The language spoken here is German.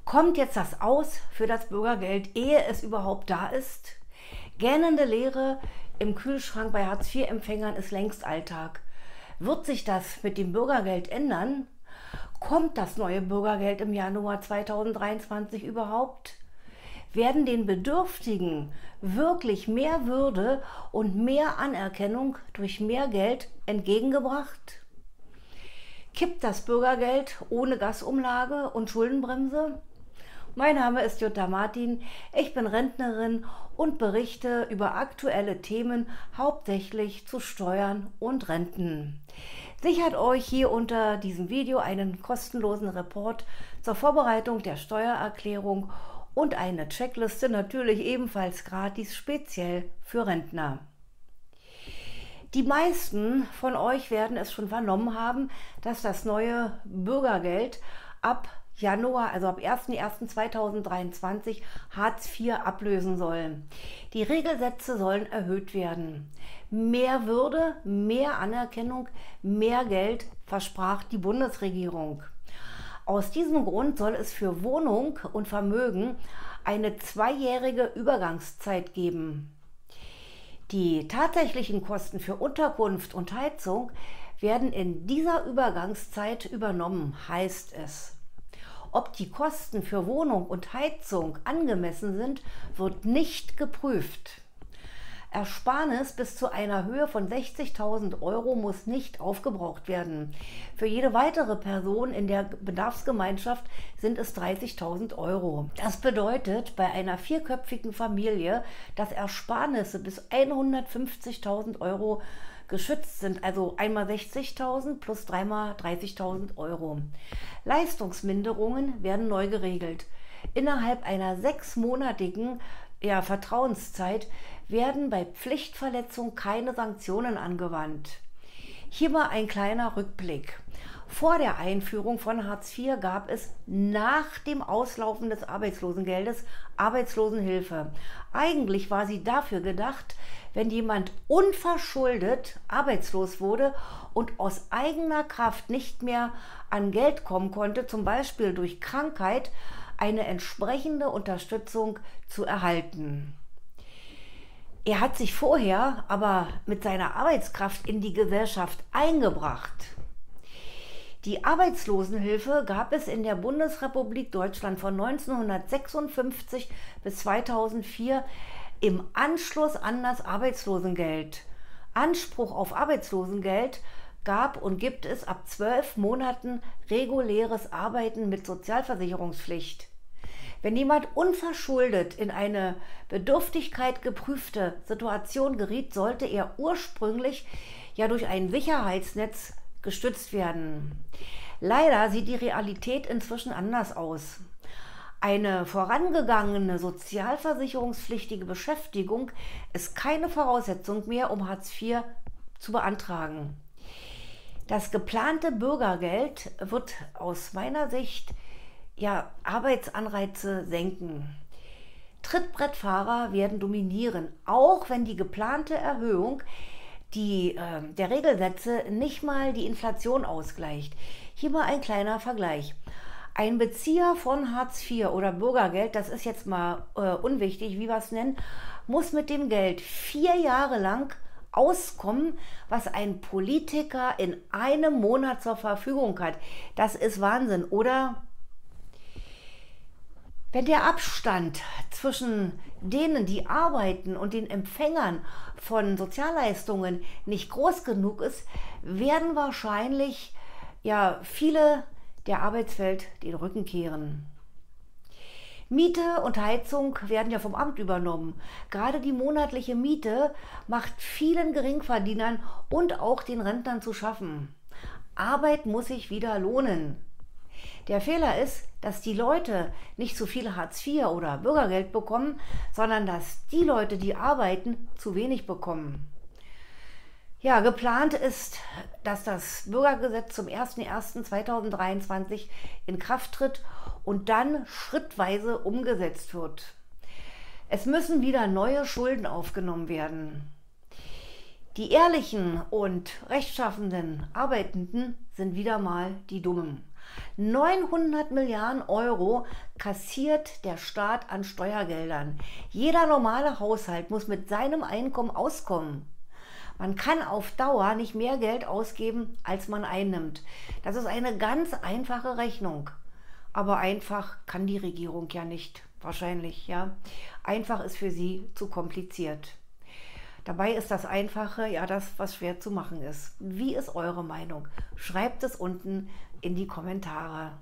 Kommt jetzt das Aus für das Bürgergeld, ehe es überhaupt da ist? Gähnende Leere im Kühlschrank bei Hartz-IV-Empfängern ist längst Alltag. Wird sich das mit dem Bürgergeld ändern? Kommt das neue Bürgergeld im Januar 2023 überhaupt? Werden den Bedürftigen wirklich mehr Würde und mehr Anerkennung durch mehr Geld entgegengebracht? Kippt das Bürgergeld ohne Gasumlage und Schuldenbremse? Mein Name ist Jutta Martin, ich bin Rentnerin und berichte über aktuelle Themen, hauptsächlich zu Steuern und Renten. Sichert euch hier unter diesem Video einen kostenlosen Report zur Vorbereitung der Steuererklärung und eine Checkliste, natürlich ebenfalls gratis, speziell für Rentner. Die meisten von euch werden es schon vernommen haben, dass das neue Bürgergeld ab Januar, also ab 01.01.2023 Hartz IV ablösen soll. Die Regelsätze sollen erhöht werden. Mehr Würde, mehr Anerkennung, mehr Geld versprach die Bundesregierung. Aus diesem Grund soll es für Wohnung und Vermögen eine 2-jährige Übergangszeit geben. Die tatsächlichen Kosten für Unterkunft und Heizung werden in dieser Übergangszeit übernommen, heißt es. Ob die Kosten für Wohnung und Heizung angemessen sind, wird nicht geprüft. Ersparnis bis zu einer Höhe von 60.000 Euro muss nicht aufgebraucht werden. Für jede weitere Person in der Bedarfsgemeinschaft sind es 30.000 Euro. Das bedeutet bei einer 4-köpfigen Familie, dass Ersparnisse bis 150.000 Euro geschützt sind, also einmal 60.000 plus dreimal 30.000 Euro. Leistungsminderungen werden neu geregelt. Innerhalb einer 6-monatigen Vertrauenszeit werden bei Pflichtverletzung keine Sanktionen angewandt. Hier mal ein kleiner Rückblick. Vor der Einführung von Hartz IV gab es nach dem Auslaufen des Arbeitslosengeldes Arbeitslosenhilfe. Eigentlich war sie dafür gedacht, wenn jemand unverschuldet arbeitslos wurde und aus eigener Kraft nicht mehr an Geld kommen konnte, zum Beispiel durch Krankheit, eine entsprechende Unterstützung zu erhalten. Er hat sich vorher aber mit seiner Arbeitskraft in die Gesellschaft eingebracht. Die Arbeitslosenhilfe gab es in der Bundesrepublik Deutschland von 1956 bis 2004 im Anschluss an das Arbeitslosengeld. Anspruch auf Arbeitslosengeld gab und gibt es ab 12 Monaten reguläres Arbeiten mit Sozialversicherungspflicht. Wenn jemand unverschuldet in eine Bedürftigkeit geprüfte Situation geriet, sollte er ursprünglich ja durch ein Sicherheitsnetz gestützt werden. Leider sieht die Realität inzwischen anders aus. Eine vorangegangene sozialversicherungspflichtige Beschäftigung ist keine Voraussetzung mehr, um Hartz IV zu beantragen. Das geplante Bürgergeld wird aus meiner Sicht Arbeitsanreize senken. Trittbrettfahrer werden dominieren, auch wenn die geplante Erhöhung der Regelsätze nicht mal die Inflation ausgleicht. Hier mal ein kleiner Vergleich. Ein Bezieher von Hartz IV oder Bürgergeld, das ist jetzt mal unwichtig, wie wir es nennen, muss mit dem Geld 4 Jahre lang auskommen, was ein Politiker in einem Monat zur Verfügung hat. Das ist Wahnsinn, oder? Wenn der Abstand zwischen denen, die arbeiten und den Empfängern von Sozialleistungen nicht groß genug ist, werden wahrscheinlich viele der Arbeitswelt den Rücken kehren. Miete und Heizung werden ja vom Amt übernommen. Gerade die monatliche Miete macht vielen Geringverdienern und auch den Rentnern zu schaffen. Arbeit muss sich wieder lohnen. Der Fehler ist, dass die Leute nicht so viel Hartz IV oder Bürgergeld bekommen, sondern dass die Leute, die arbeiten, zu wenig bekommen. Ja, geplant ist, dass das Bürgergesetz zum 01.01.2023 in Kraft tritt und dann schrittweise umgesetzt wird. Es müssen wieder neue Schulden aufgenommen werden. Die ehrlichen und rechtschaffenden Arbeitenden sind wieder mal die Dummen. 900 Milliarden Euro kassiert der Staat an Steuergeldern. Jeder normale Haushalt muss mit seinem Einkommen auskommen. Man kann auf Dauer nicht mehr Geld ausgeben, als man einnimmt. Das ist eine ganz einfache Rechnung. Aber einfach kann die Regierung ja nicht, wahrscheinlich, ja. Einfach ist für sie zu kompliziert. Dabei ist das Einfache ja das, was schwer zu machen ist. Wie ist eure Meinung? Schreibt es unten in die Kommentare.